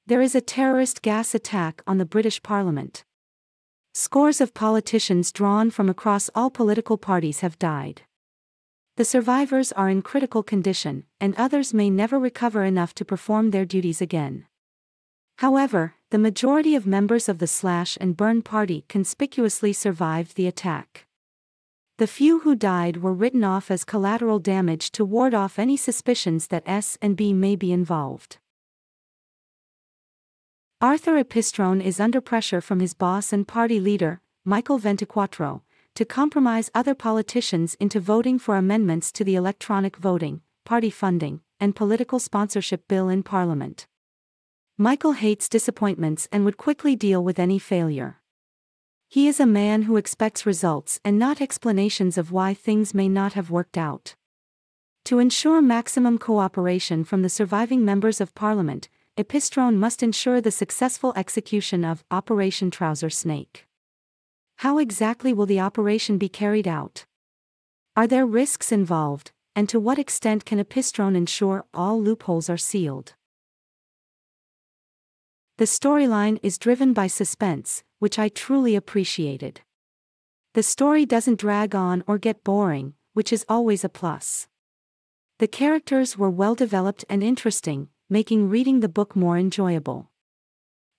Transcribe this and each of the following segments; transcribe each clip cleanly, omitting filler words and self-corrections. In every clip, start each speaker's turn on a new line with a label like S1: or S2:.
S1: There is a terrorist gas attack on the British Parliament. Scores of politicians drawn from across all political parties have died. The survivors are in critical condition, and others may never recover enough to perform their duties again. However, the majority of members of the Slash and Byrne party conspicuously survived the attack. The few who died were written off as collateral damage to ward off any suspicions that S and B may be involved. Arthur Epistrone is under pressure from his boss and party leader, Michael Ventiquattro, to compromise other politicians into voting for amendments to the electronic voting, party funding, and political sponsorship bill in Parliament. Michael hates disappointments and would quickly deal with any failure. He is a man who expects results and not explanations of why things may not have worked out. To ensure maximum cooperation from the surviving members of Parliament, Epistrone must ensure the successful execution of Operation Trouser Snake. How exactly will the operation be carried out? Are there risks involved, and to what extent can Epistrone ensure all loopholes are sealed? The storyline is driven by suspense, which I truly appreciated. The story doesn't drag on or get boring, which is always a plus. The characters were well developed and interesting, making reading the book more enjoyable.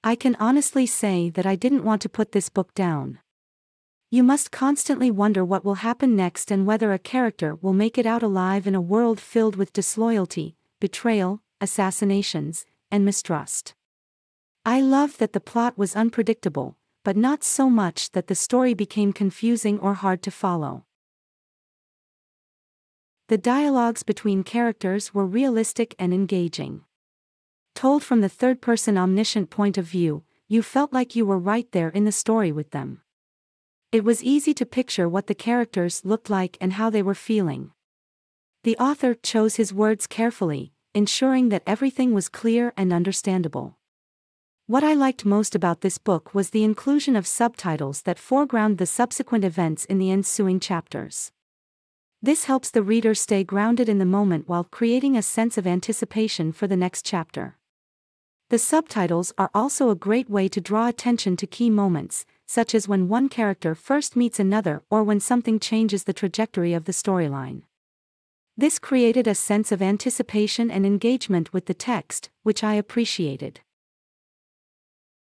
S1: I can honestly say that I didn't want to put this book down. You must constantly wonder what will happen next and whether a character will make it out alive in a world filled with disloyalty, betrayal, assassinations, and mistrust. I love that the plot was unpredictable, but not so much that the story became confusing or hard to follow. The dialogues between characters were realistic and engaging. Told from the third-person omniscient point of view, you felt like you were right there in the story with them. It was easy to picture what the characters looked like and how they were feeling. The author chose his words carefully, ensuring that everything was clear and understandable. What I liked most about this book was the inclusion of subtitles that foreground the subsequent events in the ensuing chapters. This helps the reader stay grounded in the moment while creating a sense of anticipation for the next chapter. The subtitles are also a great way to draw attention to key moments, such as when one character first meets another or when something changes the trajectory of the storyline. This created a sense of anticipation and engagement with the text, which I appreciated.